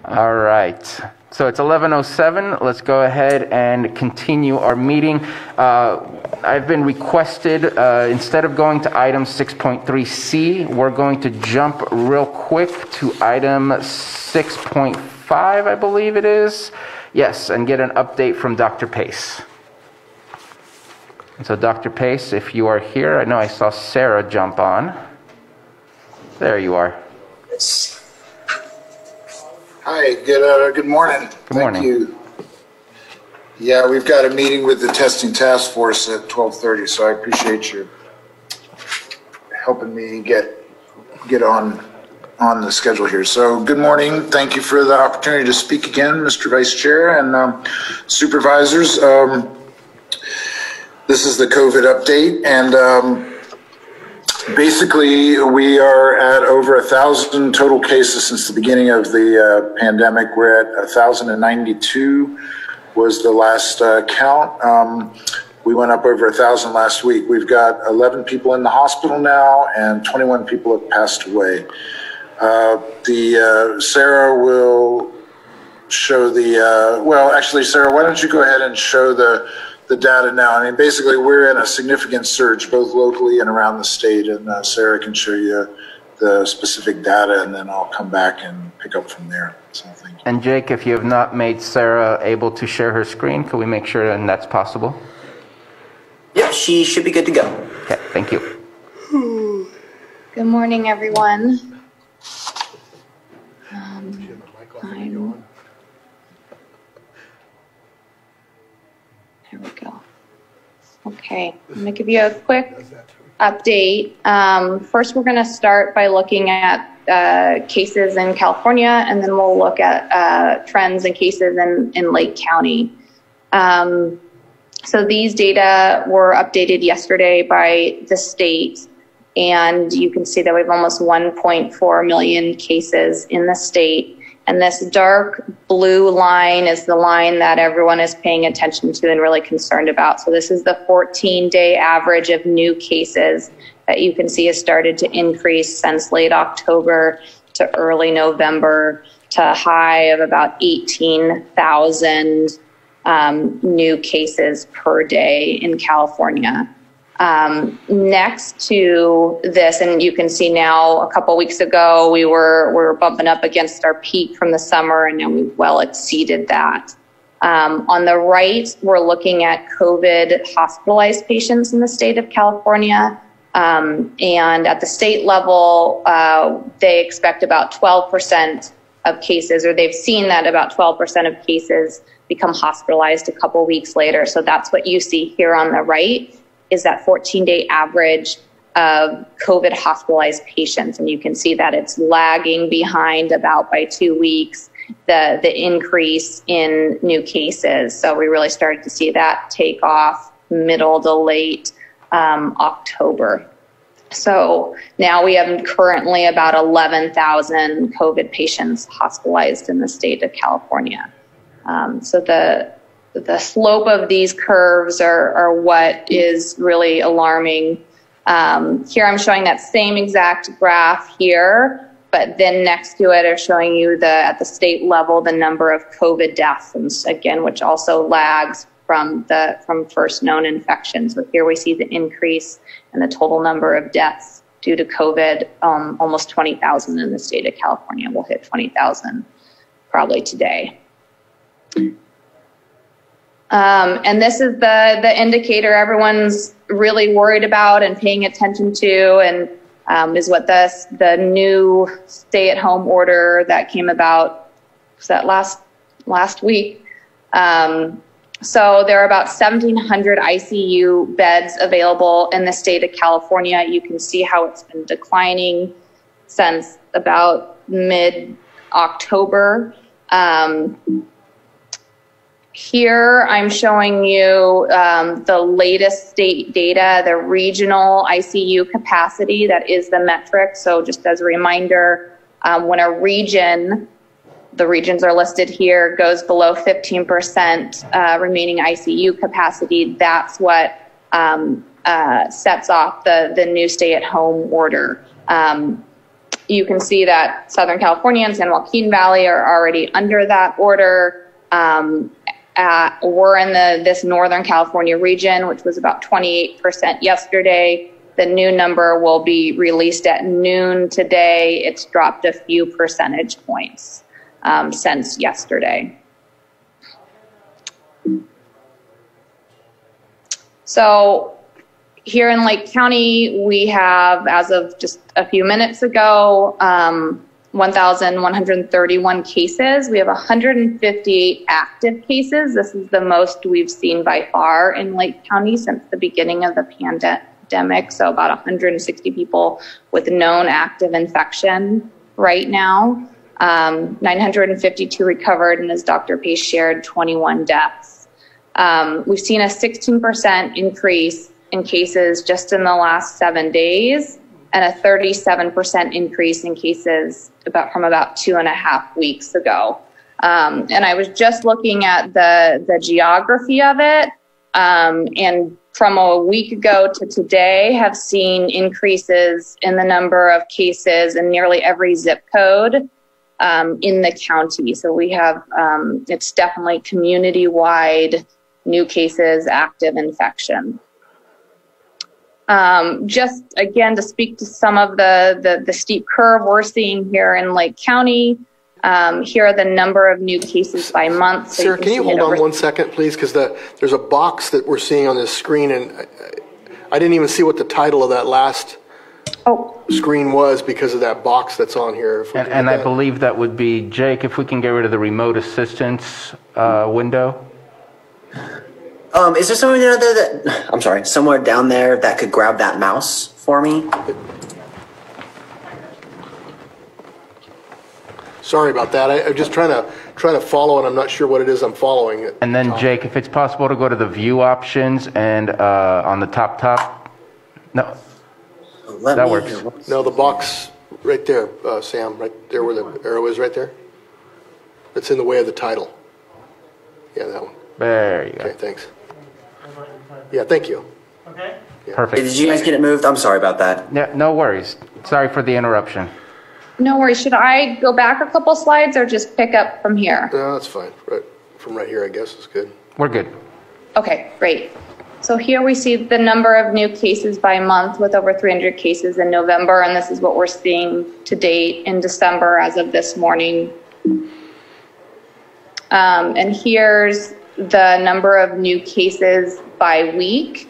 All right. So it's 11:07. Let's go ahead and continue our meeting. I've been requested, instead of going to item 6.3C, we're going to jump real quick to item 6.5, I believe it is. Yes, and get an update from Dr. Pace. And so Dr. Pace, if you are here, I know I saw Sarah jump on. There you are. Yes. Hi, good morning. Good morning. Thank you. Yeah, we've got a meeting with the testing task force at 12:30, so I appreciate you helping me get on the schedule here. So good morning. Thank you for the opportunity to speak again, Mr. Vice Chair and supervisors. This is the COVID update, and basically, we are at over 1,000 total cases since the beginning of the pandemic. We're at 1,092 was the last count. We went up over 1,000 last week. We've got 11 people in the hospital now, and 21 people have passed away. Sarah will show the, well, actually, Sarah, why don't you go ahead and show the data now. I mean, basically, we're in a significant surge, both locally and around the state, and Sarah can show you the specific data, and then I'll come back and pick up from there. So, thank you. And Jake, if you have not made Sarah able to share her screen, can we make sure that that's possible? Yeah, she should be good to go. Okay, thank you. Good morning, everyone. There we go. Okay, I'm going to give you a quick update. First, we're going to start by looking at cases in California, and then we'll look at trends and cases in Lake County. So these data were updated yesterday by the state, and you can see that we have almost 1.4 million cases in the state. And this dark blue line is the line that everyone is paying attention to and really concerned about. So this is the 14-day average of new cases that you can see has started to increase since late October to early November, to a high of about 18,000 new cases per day in California. Next to this, and you can see now a couple weeks ago, we were bumping up against our peak from the summer, and now we've well exceeded that. On the right, we're looking at COVID hospitalized patients in the state of California. And at the state level, they expect about 12% of cases, or they've seen that about 12% of cases become hospitalized a couple weeks later. So that's what you see here on the right, is that 14-day average of COVID hospitalized patients. And you can see that it's lagging behind about by 2 weeks, the increase in new cases. So we really started to see that take off middle to late October. So now we have currently about 11,000 COVID patients hospitalized in the state of California. So the slope of these curves are what is really alarming. Here I'm showing that same exact graph here, but then next to it are showing you at the state level the number of COVID deaths, and again, which also lags from first known infection. So here we see the increase in the total number of deaths due to COVID, almost 20,000 in the state of California. We'll hit 20,000 probably today. And this is the indicator everyone's really worried about and paying attention to, and is what the new stay-at-home order that came about, was that last week. So there are about 1,700 ICU beds available in the state of California. You can see how it's been declining since about mid-October. Here I'm showing you the latest state data, the regional ICU capacity. That is the metric. So just as a reminder, when a region, the regions are listed here, goes below 15% remaining ICU capacity, that's what sets off the new stay-at-home order. you can see that Southern California and San Joaquin Valley are already under that order. We're in this Northern California region, which was about 28% yesterday. The new number will be released at noon today. It's dropped a few percentage points since yesterday. So here in Lake County, we have, as of just a few minutes ago, 1,131 cases. We have 158 active cases. This is the most we've seen by far in Lake County since the beginning of the pandemic. So about 160 people with known active infection right now. 952 recovered, and as Dr. Pace shared, 21 deaths. We've seen a 16% increase in cases just in the last 7 days, and a 37% increase in cases from about 2.5 weeks ago. And I was just looking at the geography of it, and from a week ago to today have seen increases in the number of cases in nearly every zip code in the county. So we have, it's definitely community-wide new cases, active infection. Just again, to speak to some of the steep curve we're seeing here in Lake County, here are the number of new cases by month. So Sarah, can you hold on 1 second, please? Because there's a box that we're seeing on this screen, and I didn't even see what the title of that last screen was because of that box that's on here. And I believe that would be, Jake, if we can get rid of the remote assistance window. Is there someone down there somewhere down there that could grab that mouse for me? Sorry about that. I'm just trying to follow, and I'm not sure what it is I'm following. And then, Jake, if it's possible to go to the view options and on the top. No, that works. No, the box right there, Sam, right there where the arrow is right there. It's in the way of the title. Yeah, that one. There you go. Okay, thanks. Yeah, thank you. Okay. Yeah. Perfect. Did you guys get it moved? I'm sorry about that. Yeah, no worries. Sorry for the interruption. No worries. Should I go back a couple slides or just pick up from here? No, that's fine. Right from right here, I guess is good. We're good. Okay, great. So here we see the number of new cases by month with over 300 cases in November, and this is what we're seeing to date in December as of this morning. And here's the number of new cases by week.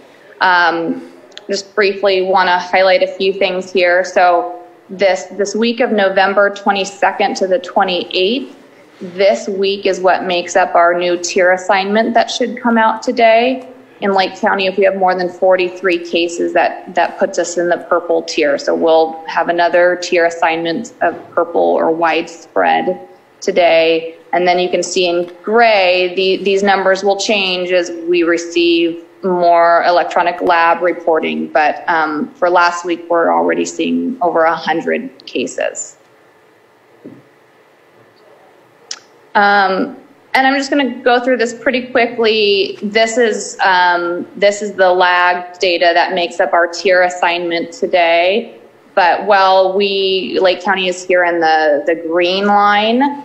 Just briefly want to highlight a few things here. So this week of November 22nd to the 28th, this week is what makes up our new tier assignment that should come out today. In Lake County, if we have more than 43 cases, that puts us in the purple tier. So we'll have another tier assignment of purple or widespread today. And then you can see in gray, these numbers will change as we receive more electronic lab reporting. But for last week, we're already seeing over 100 cases. And I'm just going to go through this pretty quickly. This is the lag data that makes up our tier assignment today. But while Lake County is here in the green line,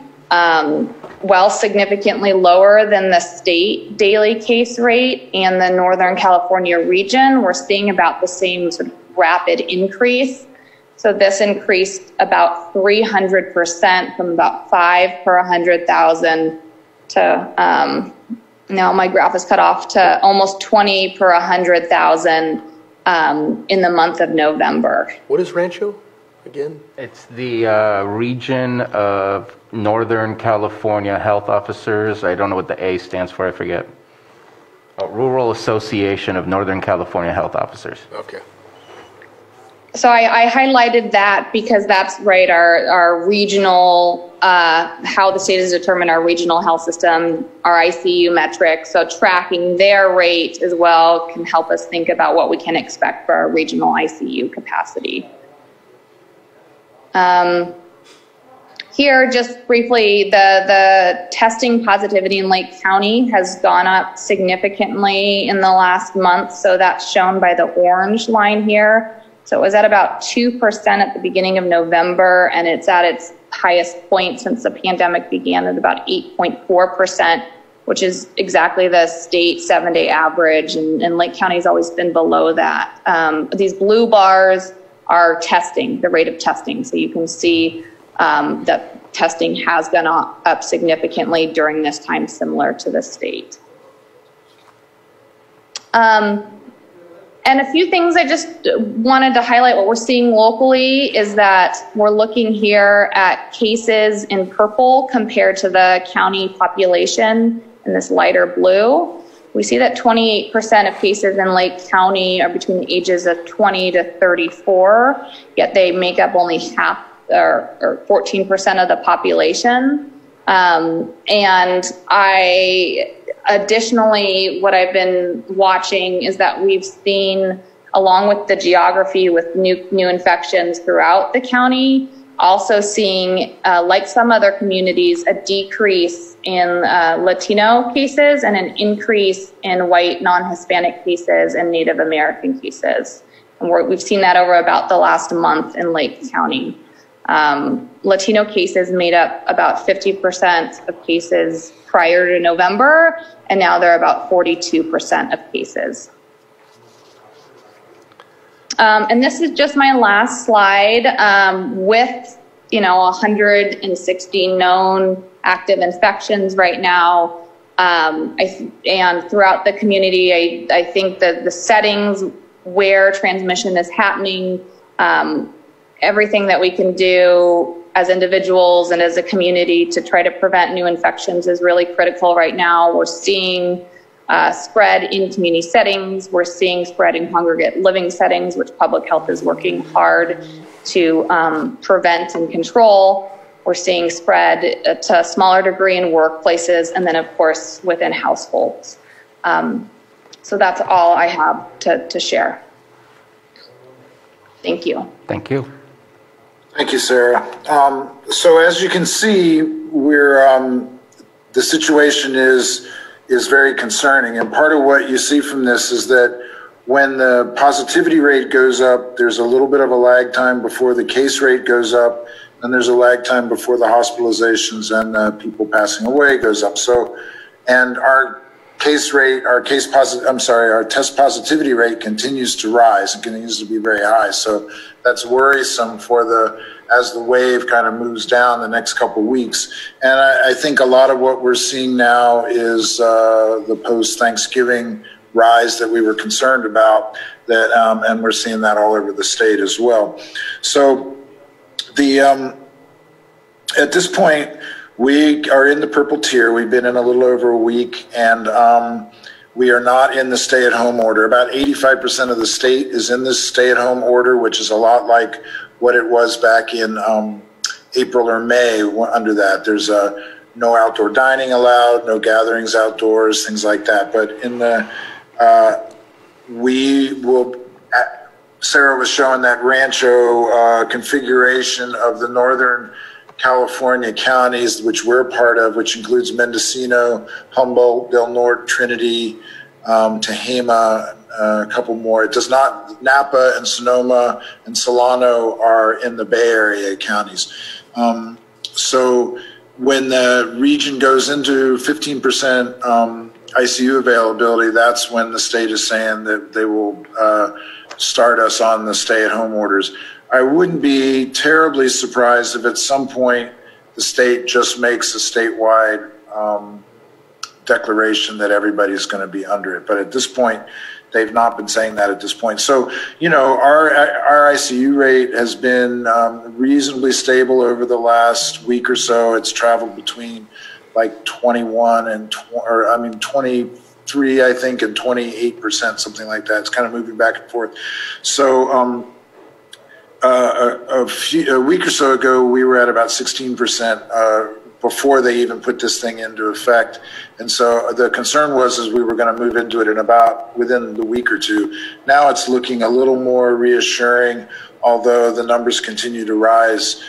while significantly lower than the state daily case rate and the Northern California region, we're seeing about the same sort of rapid increase. So this increased about 300% from about 5 per 100,000 to, now my graph is cut off, to almost 20 per 100,000 in the month of November. What is Rancho again? It's the region of Northern California Health Officers. I don't know what the A stands for, I forget. Rural Association of Northern California Health Officers. Okay. So I highlighted that because that's right, our regional, how the state has determined our regional health system, our ICU metrics. So tracking their rate as well can help us think about what we can expect for our regional ICU capacity. Here, just briefly, the testing positivity in Lake County has gone up significantly in the last month. So that's shown by the orange line here. So it was at about 2% at the beginning of November, and it's at its highest point since the pandemic began at about 8.4%, which is exactly the state 7-day average, and Lake County has always been below that. These blue bars are testing, the rate of testing. So you can see that testing has gone up significantly during this time, similar to the state. And a few things I just wanted to highlight. What we're seeing locally is that we're looking here at cases in purple compared to the county population in this lighter blue. We see that 28% of cases in Lake County are between the ages of 20 to 34, yet they make up only half or 14% of the population. Additionally, what I've been watching is that we've seen, along with the geography with new infections throughout the county, also seeing, like some other communities, a decrease in Latino cases and an increase in white non-Hispanic cases and Native American cases. And we've seen that over about the last month in Lake County. Latino cases made up about 50% of cases prior to November, and now they're about 42% of cases. And this is just my last slide with, 160 known active infections right now. And throughout the community, I think that the settings where transmission is happening, everything that we can do as individuals and as a community to try to prevent new infections is really critical right now. We're seeing spread in community settings. We're seeing spread in congregate living settings, which public health is working hard to prevent and control. We're seeing spread to a smaller degree in workplaces, and then of course within households. So that's all I have to share. Thank you. Thank you. Thank you, Sarah. So as you can see, the situation is very concerning. And part of what you see from this is that when the positivity rate goes up, there's a little bit of a lag time before the case rate goes up, and there's a lag time before the hospitalizations and people passing away goes up. So, and our test positivity rate continues to rise and continues to be very high. So that's worrisome as the wave kind of moves down the next couple of weeks. And I think a lot of what we're seeing now is the post-Thanksgiving rise that we were concerned about, and we're seeing that all over the state as well. So at this point, we are in the purple tier. We've been in a little over a week, and we are not in the stay-at-home order. About 85% of the state is in this stay-at-home order, which is a lot like what it was back in April or May. Under that, there's no outdoor dining allowed, no gatherings outdoors, things like that. But in the Sarah was showing that Rancho configuration of the northern California counties, which we're a part of, which includes Mendocino, Humboldt, Del Norte, Trinity, Tehama, a couple more. It does not. Napa and Sonoma and Solano are in the Bay Area counties. So when the region goes into 15% ICU availability, that's when the state is saying that they will start us on the stay-at-home orders. I wouldn't be terribly surprised if at some point the state just makes a statewide declaration that everybody's going to be under it. But at this point, they've not been saying that at this point. So, our ICU rate has been reasonably stable over the last week or so. It's traveled between like 21 and 23, I think, and 28%, something like that. It's kind of moving back and forth. So, a week or so ago, we were at about 16% before they even put this thing into effect. And so the concern was we were going to move into it within the week or two. Now it's looking a little more reassuring, although the numbers continue to rise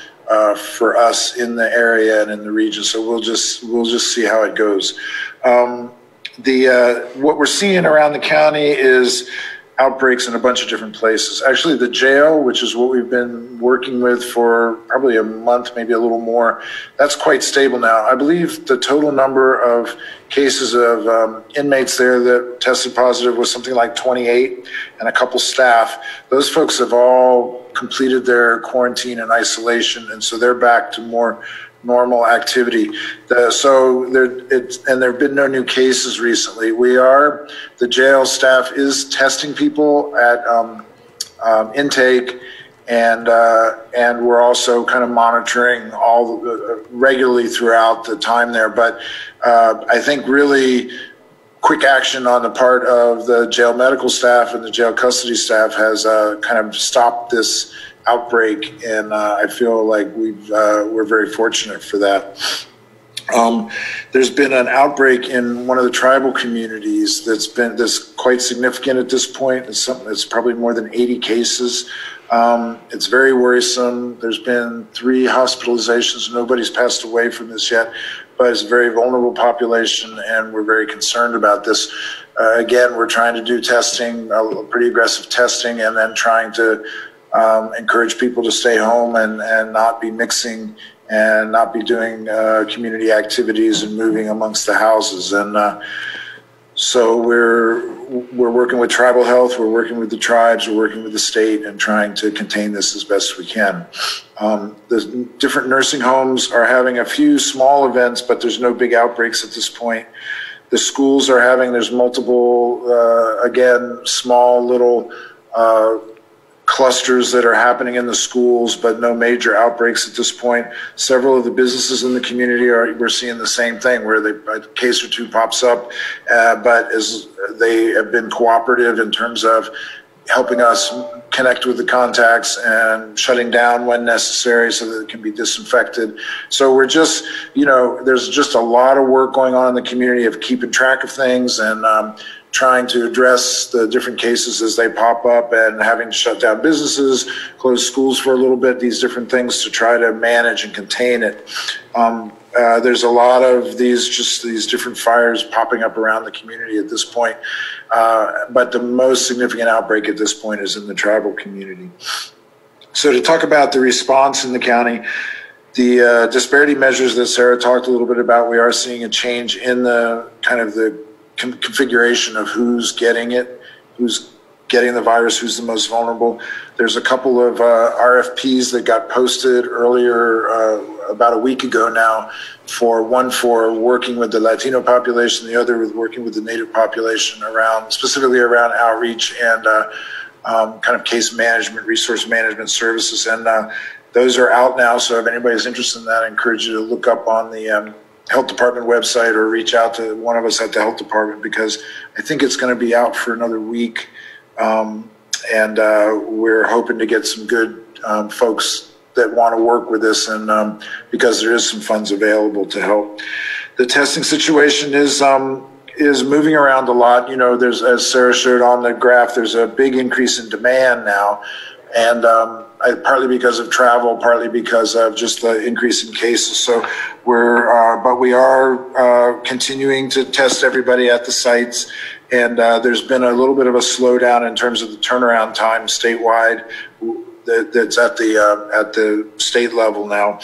for us in the area and in the region. So we'll just see how it goes. What we're seeing around the county is outbreaks in a bunch of different places. Actually, the jail, which is what we've been working with for probably a month, maybe a little more, that's quite stable now. I believe the total number of cases of inmates there that tested positive was something like 28, and a couple staff. Those folks have all completed their quarantine and isolation, and so they're back to more normal activity. There have been no new cases recently. The jail staff is testing people at intake, and we're also kind of monitoring regularly throughout the time there. But I think really quick action on the part of the jail medical staff and the jail custody staff has kind of stopped this outbreak, and I feel like we're very fortunate for that. There's been an outbreak in one of the tribal communities that's quite significant at this point. It's probably more than 80 cases. It's very worrisome. There's been 3 hospitalizations. Nobody's passed away from this yet, but it's a very vulnerable population, and we're very concerned about this. Again, we're trying to do testing, pretty aggressive testing, and then trying to encourage people to stay home and not be mixing and not be doing community activities and moving amongst the houses. And so we're working with tribal health, we're working with the tribes, we're working with the state, and trying to contain this as best we can. The different nursing homes are having a few small events, but there's no big outbreaks at this point. The schools are there's multiple, again, small little clusters that are happening in the schools, but no major outbreaks at this point. Several of the businesses in the community we're seeing the same thing, where a case or 2 pops up, but as they have been cooperative in terms of helping us connect with the contacts and shutting down when necessary so that it can be disinfected. So we're just, there's just a lot of work going on in the community of keeping track of things and trying to address the different cases as they pop up, and having to shut down businesses, close schools for a little bit, these different things to try to manage and contain it. There's a lot of these different fires popping up around the community at this point. But the most significant outbreak at this point is in the tribal community. So to talk about the response in the county, the disparity measures that Sarah talked a little bit about, we are seeing a change in the kind of the configuration of who's getting it, who's getting the virus, who's the most vulnerable. There's a couple of RFPs that got posted earlier, about a week ago now, one for working with the Latino population, the other with working with the Native population specifically around outreach and kind of case management, resource management services. And those are out now, so if anybody's interested in that, I encourage you to look up on the Health Department website or reach out to one of us at the Health Department, because I think it's going to be out for another week. And we're hoping to get some good folks that want to work with this, and because there is some funds available to help. The testing situation is moving around a lot. There's, as Sarah showed on the graph, there's a big increase in demand now, and partly because of travel, partly because of just the increase in cases. So we are continuing to test everybody at the sites, and there's been a little bit of a slowdown in terms of the turnaround time statewide. That's at the state level now.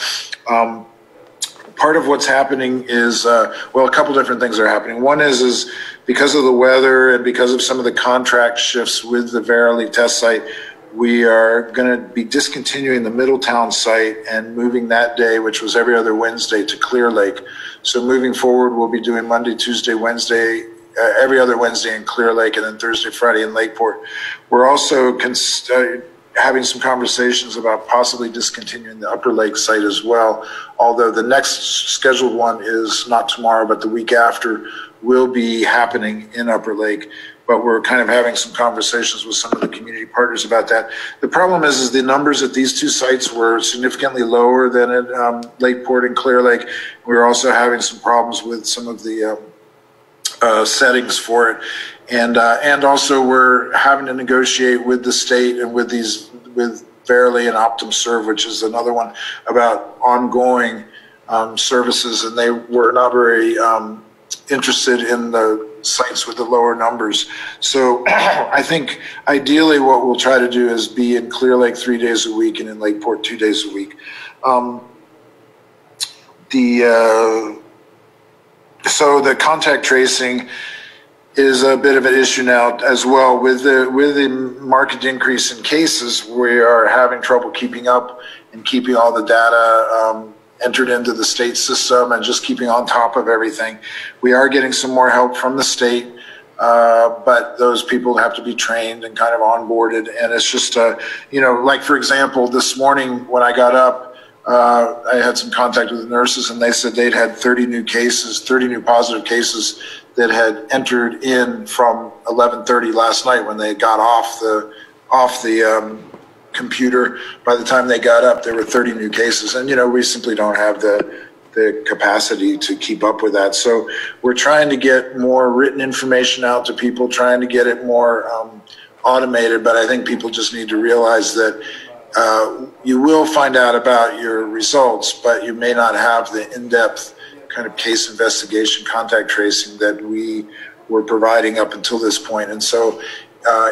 Part of what's happening is, a couple different things are happening. One is because of the weather and because of some of the contract shifts with the Verily test site, we are going to be discontinuing the Middletown site and moving that day, which was every other Wednesday, to Clear Lake. So moving forward, we'll be doing Monday, Tuesday, Wednesday, every other Wednesday in Clear Lake, and then Thursday, Friday in Lakeport. We're also having some conversations about possibly discontinuing the Upper Lake site as well, although the next scheduled one is not tomorrow, but the week after will be happening in Upper Lake. But we're kind of having some conversations with some of the community partners about that. The problem is the numbers at these 2 sites were significantly lower than at Lakeport and Clear Lake. We're also having some problems with some of the settings for it. And also we're having to negotiate with the state and with Verily and OptumServe, which is another one, about ongoing services. And they were not very interested in the sites with the lower numbers. So I think ideally what we'll try to do is be in Clear Lake 3 days a week and in Lakeport 2 days a week. So the contact tracing is a bit of an issue now as well. With the marked increase in cases, we are having trouble keeping up and keeping all the data entered into the state system and just keeping on top of everything. We are getting some more help from the state, but those people have to be trained and kind of onboarded. And it's just, like for example, this morning when I got up, I had some contact with the nurses, and they said they'd had 30 new positive cases that had entered in from 11:30 last night when they got off the computer. By the time they got up, there were 30 new cases, and we simply don't have the capacity to keep up with that. So we're trying to get more written information out to people, trying to get it more automated. But I think people just need to realize that you will find out about your results, but you may not have the in-depth kind of case investigation, contact tracing that we were providing up until this point. And so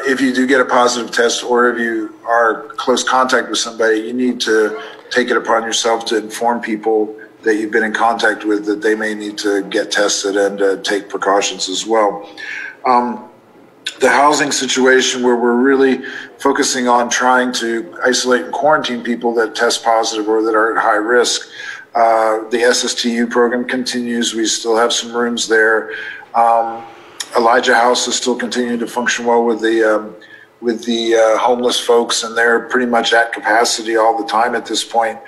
if you do get a positive test, or if you are close contact with somebody, you need to take it upon yourself to inform people that you've been in contact with that they may need to get tested and take precautions as well. The housing situation, where we're really focusing on trying to isolate and quarantine people that test positive or that are at high risk, the SSTU program continues. We still have some rooms there. Elijah House is still continuing to function well with the homeless folks, and they're pretty much at capacity all the time at this point.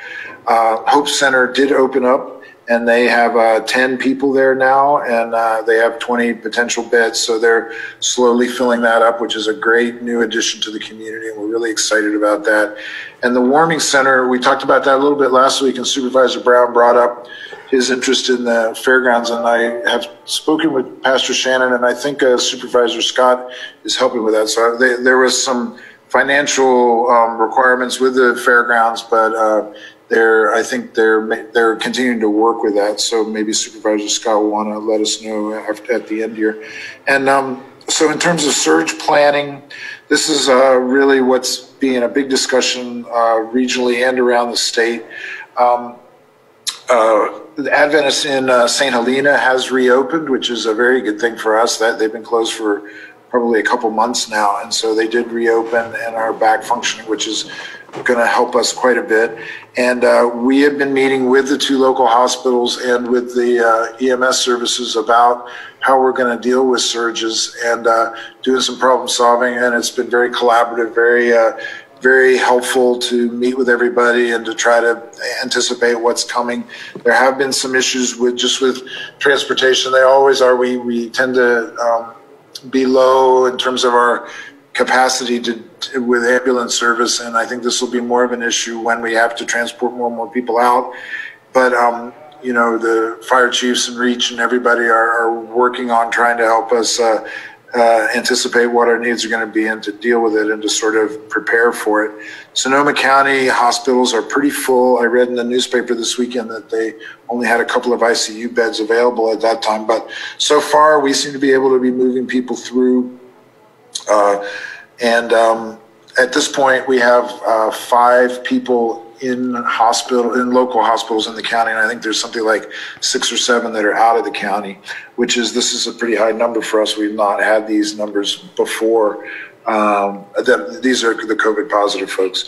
Hope Center did open up, and they have 10 people there now, and they have 20 potential beds. So they're slowly filling that up, which is a great new addition to the community, and we're really excited about that. And the Warming Center, we talked about that a little bit last week, and Supervisor Brown brought up his interest in the fairgrounds, and I have spoken with Pastor Shannon, and I think Supervisor Scott is helping with that. So there was some financial requirements with the fairgrounds, but I think they're continuing to work with that. So maybe Supervisor Scott will want to let us know at the end here. And so in terms of surge planning, this is really what's being a big discussion regionally and around the state. The Adventist in St. Helena has reopened, which is a very good thing for us. That they've been closed for probably a couple months now, and so they did reopen and are back functioning, which is going to help us quite a bit. And we have been meeting with the 2 local hospitals and with the EMS services about how we're going to deal with surges and doing some problem solving. And it's been very collaborative, very helpful to meet with everybody and to try to anticipate what's coming. There have been some issues with transportation. They always are. We tend to be low in terms of our capacity with ambulance service, and I think this will be more of an issue when we have to transport more and more people out. But the fire chiefs and REACH and everybody are working on trying to help us anticipate what our needs are going to be and to deal with it and to sort of prepare for it. Sonoma County hospitals are pretty full. I read in the newspaper this weekend that they only had a couple of ICU beds available at that time, but so far we seem to be able to be moving people through. At this point, we have 5 people in local hospitals in the county, and I think there's something like 6 or 7 that are out of the county, this is a pretty high number for us. We've not had these numbers before. These are the COVID positive folks.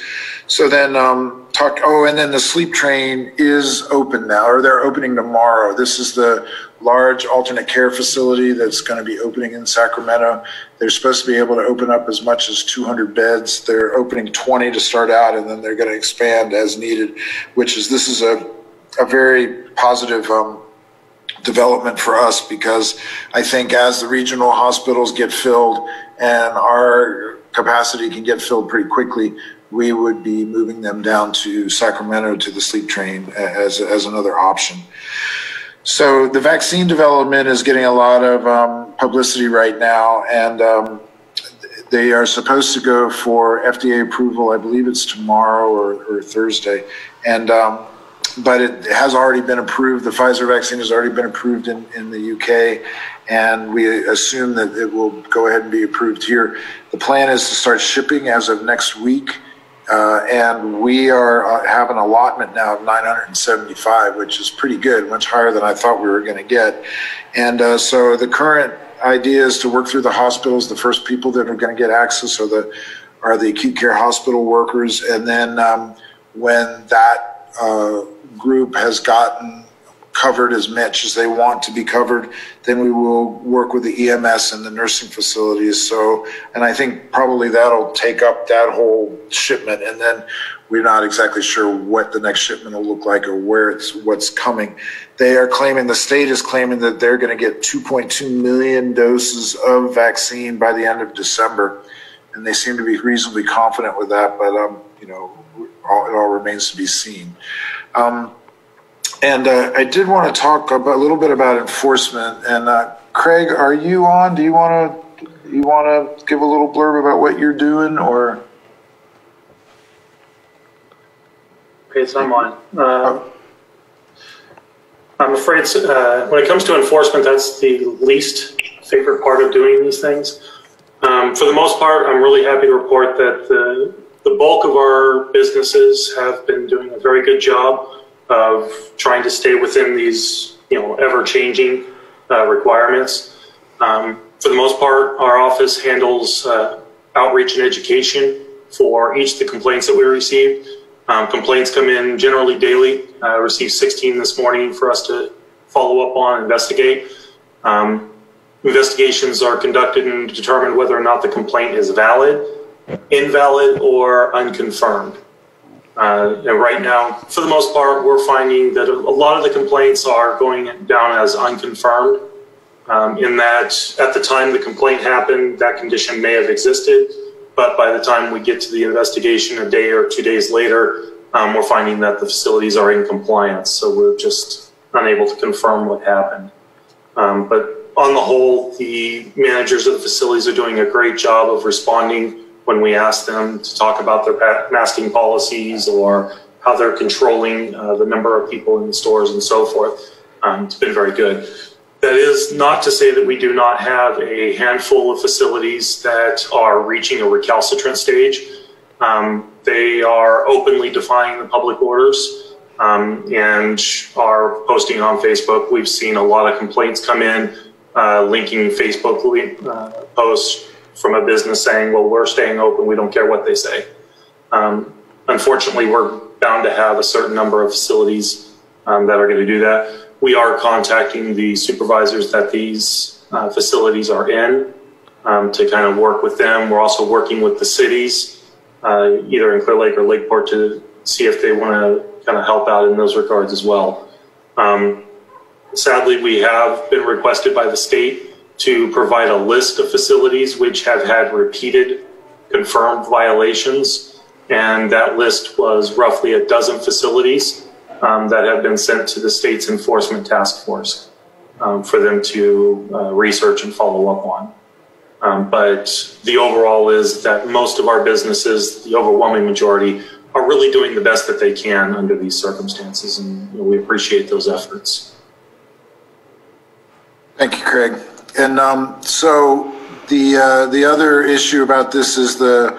So then and then the sleep train is open now, or they're opening tomorrow. This is the large alternate care facility that's going to be opening in Sacramento. They're supposed to be able to open up as much as 200 beds. They're opening 20 to start out, and then they're going to expand as needed, this is a very positive development for us, because I think as the regional hospitals get filled and our capacity can get filled pretty quickly, we would be moving them down to Sacramento to the sleep train as another option. So the vaccine development is getting a lot of publicity right now, and they are supposed to go for FDA approval. I believe it's tomorrow or Thursday. And but it has already been approved. The Pfizer vaccine has already been approved in the UK, and we assume that it will go ahead and be approved here. The plan is to start shipping as of next week, and we have an allotment now of 975, which is pretty good, much higher than I thought we were going to get. And so the current idea is to work through the hospitals. The first people that are going to get access are the acute care hospital workers, and then when that group has gotten covered as much as they want to be covered, then we will work with the EMS and the nursing facilities. So, and I think probably that'll take up that whole shipment, and then we're not exactly sure what the next shipment will look like or what's coming. They are claiming, the state is claiming that they're going to get 2.2 million doses of vaccine by the end of December, and they seem to be reasonably confident with that, but you know, it all remains to be seen. And I did want to talk a little bit about enforcement. And Craig, are you on? Do you want to give a little blurb about what you're doing, or? Okay, so I'm on. I'm afraid when it comes to enforcement, that's the least favorite part of doing these things. For the most part, I'm really happy to report that the bulk of our businesses have been doing a very good job of trying to stay within these, ever-changing requirements. For the most part, our office handles outreach and education for each of the complaints that we receive. Complaints come in generally daily. I received 16 this morning for us to follow up on and investigate. Investigations are conducted and determine whether or not the complaint is valid, invalid, or unconfirmed. And right now, for the most part, we're finding that a lot of the complaints are going down as unconfirmed, in that at the time the complaint happened, that condition may have existed, but by the time we get to the investigation a day or 2 days later, we're finding that the facilities are in compliance, so we're just unable to confirm what happened. But on the whole, the managers of the facilities are doing a great job of responding when we ask them to talk about their masking policies or how they're controlling the number of people in the stores and so forth. It's been very good. That is not to say that we do not have a handful of facilities that are reaching a recalcitrant stage. They are openly defying the public orders and are posting on Facebook. We've seen a lot of complaints come in, linking Facebook posts from a business saying, well, we're staying open, we don't care what they say. Unfortunately, we're bound to have a certain number of facilities that are going to do that. We are contacting the supervisors that these facilities are in to kind of work with them. We're also working with the cities, either in Clear Lake or Lakeport, to see if they want to kind of help out in those regards as well. Sadly, we have been requested by the state to provide a list of facilities which have had repeated confirmed violations, and that list was roughly a dozen facilities that have been sent to the state's enforcement task force for them to research and follow up on. But the overall is that most of our businesses, the overwhelming majority, are really doing the best that they can under these circumstances, and we appreciate those efforts. Thank you, Craig. And so the other issue about this is the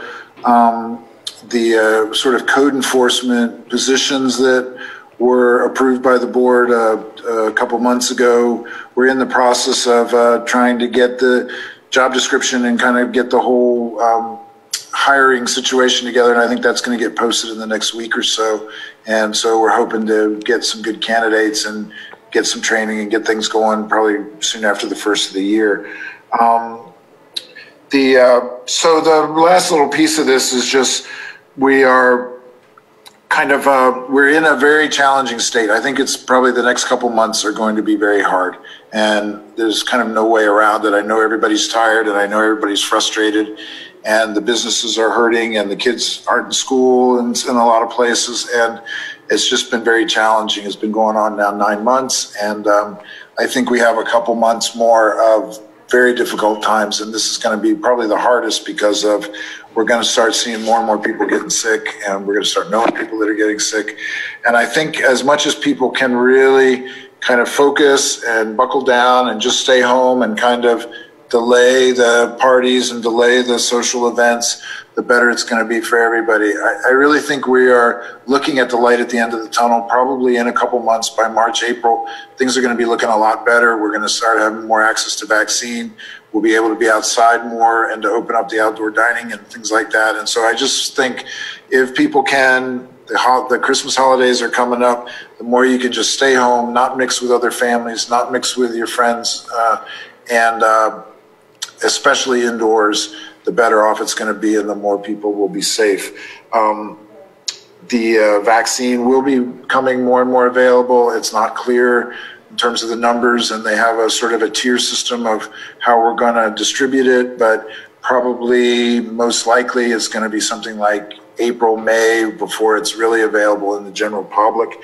sort of code enforcement positions that were approved by the board a couple months ago. We're in the process of trying to get the job description and kind of get the whole hiring situation together, and I think that's going to get posted in the next week or so. And so we're hoping to get some good candidates and get some training and get things going probably soon after the first of the year. So the last little piece of this is just, we are kind of, we're in a very challenging state. I think it's probably the next couple months are going to be very hard, and there's kind of no way around it. I know everybody's tired, and I know everybody's frustrated, and the businesses are hurting, and the kids aren't in school in a lot of places, and it's just been very challenging. It's been going on now 9 months, and I think we have a couple months more of very difficult times, and this is going to be probably the hardest because of we're going to start seeing more and more people getting sick, and we're going to start knowing people that are getting sick. And I think as much as people can really kind of focus and buckle down and just stay home and kind of delay the parties and delay the social events, the better it's going to be for everybody. I really think we are looking at the light at the end of the tunnel. Probably in a couple months, by March, April, things are going to be looking a lot better. We're going to start having more access to vaccine. We'll be able to be outside more and to open up the outdoor dining and things like that. And so I just think if people can, the Christmas holidays are coming up, the more you can just stay home, not mix with other families, not mix with your friends, and especially indoors, the better off it's going to be and the more people will be safe. The vaccine will be becoming more and more available. It's not clear in terms of the numbers, and they have a sort of a tier system of how we're going to distribute it, but probably most likely it's going to be something like April, May, before it's really available in the general public.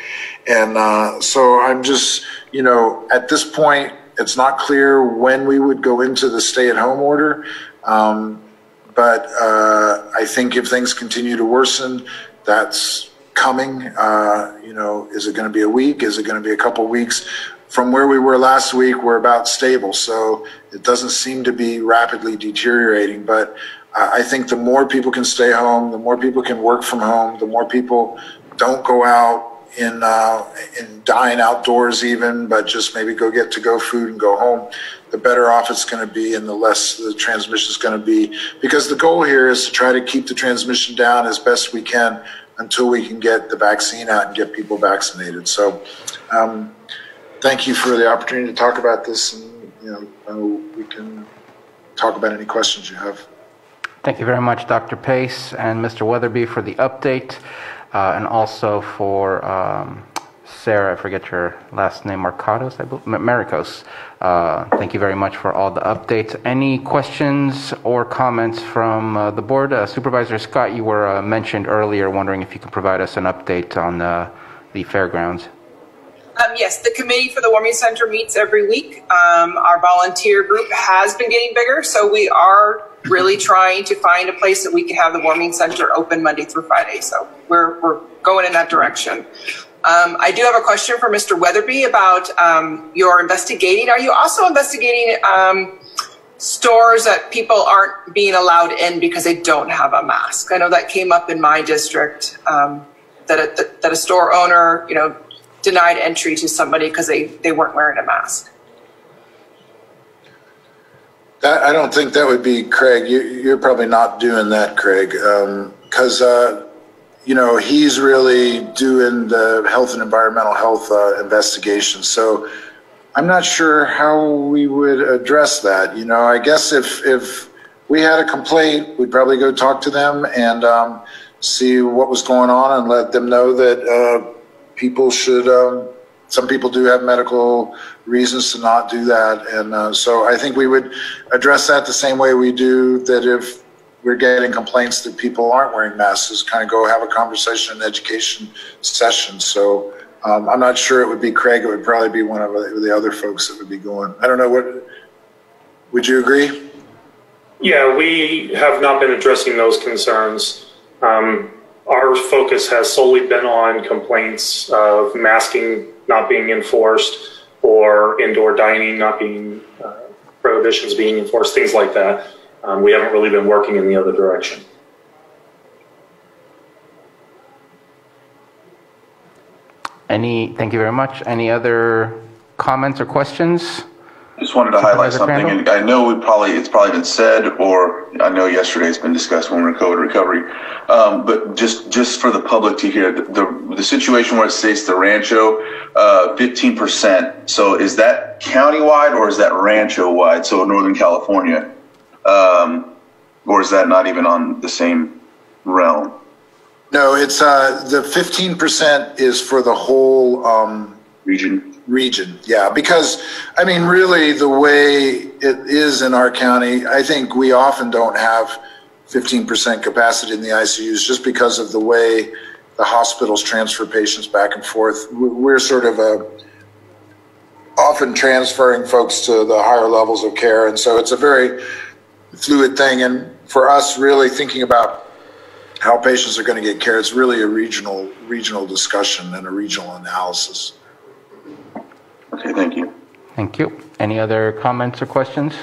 And so I'm just, at this point, it's not clear when we would go into the stay-at-home order. But I think if things continue to worsen, that's coming. Is it going to be a week? Is it going to be a couple weeks? From where we were last week, we're about stable. So it doesn't seem to be rapidly deteriorating. But I think the more people can stay home, the more people can work from home, the more people don't go out and dine outdoors even, but just maybe go get to-go food and go home, the better off it's going to be and the less the transmission is going to be. Because the goal here is to try to keep the transmission down as best we can until we can get the vaccine out and get people vaccinated. So thank you for the opportunity to talk about this, and we can talk about any questions you have. Thank you very much, Dr. Pace and Mr. Weatherby, for the update, and also for Sarah, I forget your last name, Marcos, I believe, Maricos. Thank you very much for all the updates. Any questions or comments from the board? Supervisor Scott, you were mentioned earlier, wondering if you could provide us an update on the fairgrounds. Yes, the committee for the warming center meets every week. Our volunteer group has been getting bigger, so we are really trying to find a place that we can have the warming center open Monday through Friday. So we're going in that direction. I do have a question for Mr. Weatherby about your investigating. Are you also investigating stores that people aren't being allowed in because they don't have a mask? I know that came up in my district, that a store owner, denied entry to somebody because they weren't wearing a mask. I don't think that would be Craig. You're probably not doing that, Craig, because he's really doing the health and environmental health investigation. So I'm not sure how we would address that. I guess if we had a complaint, we'd probably go talk to them and see what was going on and let them know that people should, some people do have medical reasons to not do that. And so I think we would address that the same way we do that if we're getting complaints that people aren't wearing masks, is kind of go have a conversation and education session. So I'm not sure it would be Craig. It would probably be one of the other folks that would be going. I don't know, would you agree? Yeah, we have not been addressing those concerns. Our focus has solely been on complaints of masking not being enforced or indoor dining not being, prohibitions being enforced, things like that. We haven't really been working in the other direction. Thank you very much. Any other comments or questions? Just wanted to highlight something, and I know it's probably been said, or I know yesterday it's been discussed when we're in COVID recovery, but just for the public to hear, the situation where it states the Rancho, 15%. So is that countywide or is that Rancho wide? So Northern California, or is that not even on the same realm? No, it's the 15% is for the whole region, yeah, because I mean, really, the way it is in our county, I think we often don't have 15% capacity in the ICUs just because of the way the hospitals transfer patients back and forth. We're sort of often transferring folks to the higher levels of care. And so it's a very fluid thing. And for us, really thinking about how patients are going to get care, it's really a regional discussion and a regional analysis. Okay, thank you. Thank you. Any other comments or questions?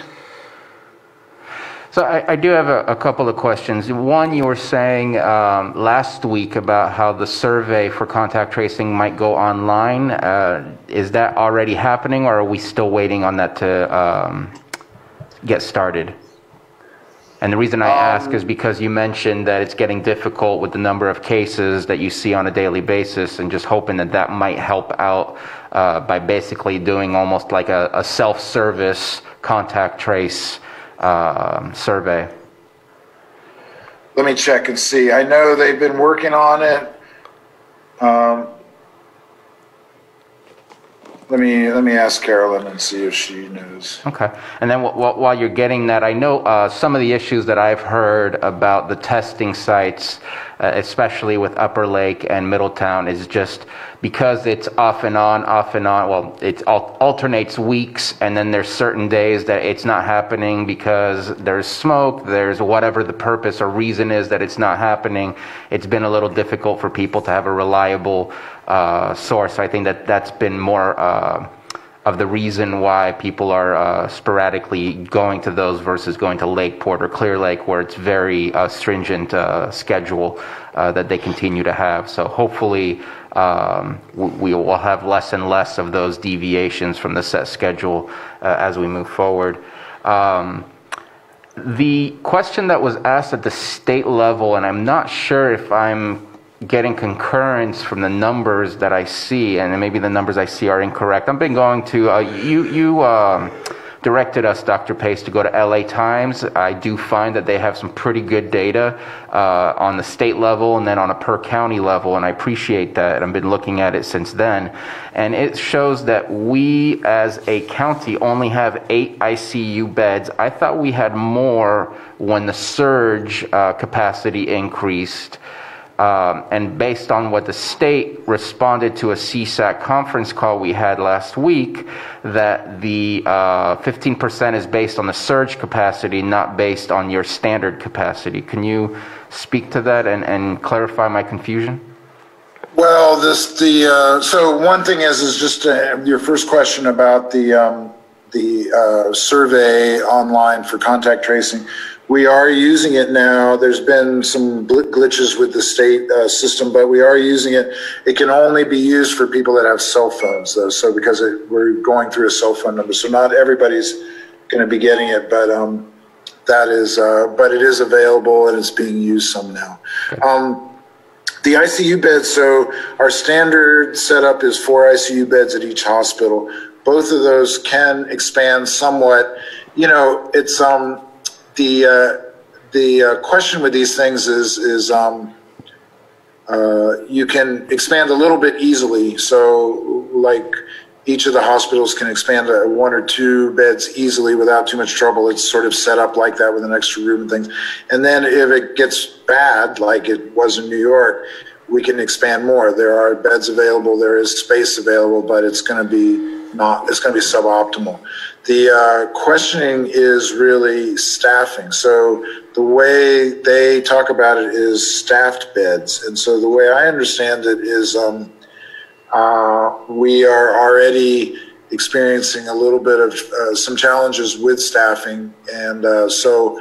So I do have a couple of questions. One, you were saying last week about how the survey for contact tracing might go online. Is that already happening, or are we still waiting on that to get started? And the reason I ask is because you mentioned that it's getting difficult with the number of cases that you see on a daily basis, and just hoping that that might help out by basically doing almost like a self-service contact trace survey. Let me check and see. I know they've been working on it. Let me ask Carolyn and see if she knows. Okay. And then while you're getting that, I know some of the issues that I've heard about the testing sites, especially with Upper Lake and Middletown, is just because it's off and on. Well, it alternates weeks, and then there's certain days that it's not happening because there's smoke, there's whatever the purpose or reason is that it's not happening. It's been a little difficult for people to have a reliable source. I think that's been more of the reason why people are sporadically going to those versus going to Lakeport or Clear Lake, where it's very stringent schedule that they continue to have. So hopefully we will have less and less of those deviations from the set schedule as we move forward. The question that was asked at the state level, and I'm not sure if I'm getting concurrence from the numbers that I see, and maybe the numbers I see are incorrect. I've been going to, you directed us, Dr. Pace, to go to LA Times. I do find that they have some pretty good data on the state level and then on a per county level, and I appreciate that. I've been looking at it since then. And it shows that we as a county only have 8 ICU beds. I thought we had more when the surge capacity increased. And based on what the state responded to a CSAC conference call we had last week, that the 15% is based on the surge capacity, not based on your standard capacity. Can you speak to that and clarify my confusion? Well, so one thing is just your first question about the survey online for contact tracing. We are using it now. There's been some glitches with the state system, but we are using it. It can only be used for people that have cell phones, though. So because we're going through a cell phone number, so not everybody's going to be getting it, but but it is available and it's being used some now. The ICU beds. So our standard setup is 4 ICU beds at each hospital. Both of those can expand somewhat. You know, it's the question with these things is you can expand a little bit easily. So like each of the hospitals can expand 1 or 2 beds easily without too much trouble. It's sort of set up like that with an extra room and things. And then if it gets bad, like it was in New York, we can expand more. There are beds available, there is space available, but it's going to be suboptimal. The questioning is really staffing. So the way they talk about it is staffed beds. And so the way I understand it is we are already experiencing a little bit of some challenges with staffing. And so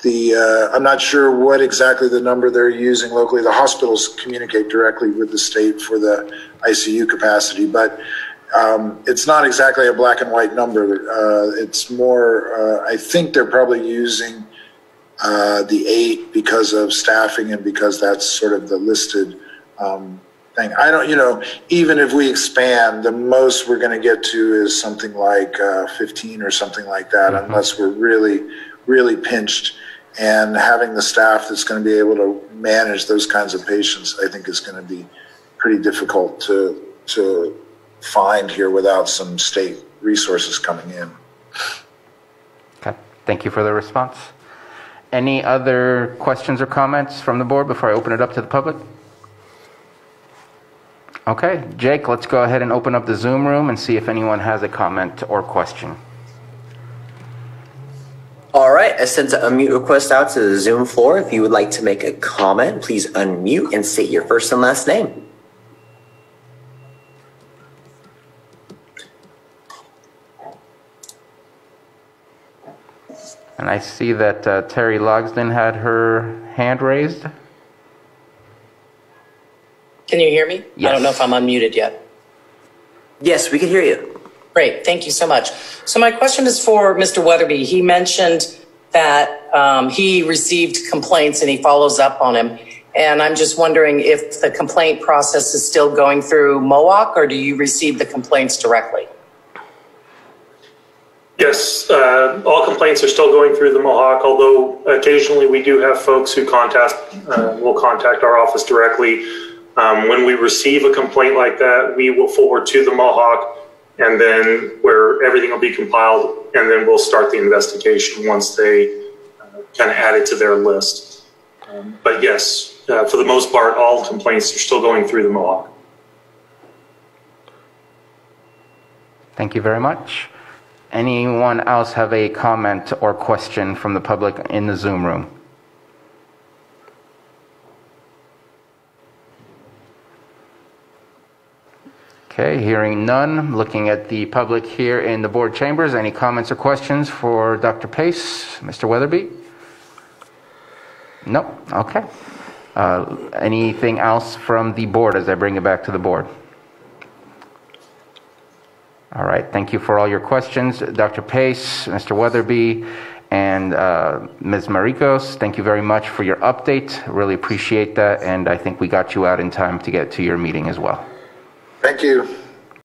I'm not sure what exactly the number they're using locally. The hospitals communicate directly with the state for the ICU capacity, but it's not exactly a black and white number. It's more, I think they're probably using the 8 because of staffing and because that's sort of the listed thing. I don't, even if we expand, the most we're going to get to is something like 15 or something like that, unless we're really, really pinched. And having the staff that's going to be able to manage those kinds of patients, I think is going to be pretty difficult to find here without some state resources coming in. Okay, thank you for the response. Any other questions or comments from the board before I open it up to the public? Okay, Jake, let's go ahead and open up the Zoom room and see if anyone has a comment or question. All right, I sent an unmute request out to the Zoom floor. If you would like to make a comment, please unmute and state your first and last name. And I see that Terry Logsdon had her hand raised. Can you hear me? Yes. I don't know if I'm unmuted yet. Yes, we can hear you. Great, thank you so much. So my question is for Mr. Weatherby. He mentioned that he received complaints and he follows up on them. And I'm just wondering if the complaint process is still going through MOAC, or do you receive the complaints directly? Yes, all complaints are still going through the Mohawk, although occasionally we do have folks who will contact our office directly. When we receive a complaint like that, we will forward to the Mohawk, and then where everything will be compiled, and then we'll start the investigation once they kind of add it to their list. But yes, for the most part, all complaints are still going through the Mohawk. Thank you very much. Anyone else have a comment or question from the public in the Zoom room? Okay, hearing none. Looking at the public here in the board chambers, any comments or questions for Dr. Pace, Mr. Weatherby? No? Okay. Anything else from the board as I bring it back to the board? All right, thank you for all your questions. Dr. Pace, Mr. Weatherby, and Ms. Maricos, thank you very much for your update. Really appreciate that, and I think we got you out in time to get to your meeting as well. Thank you.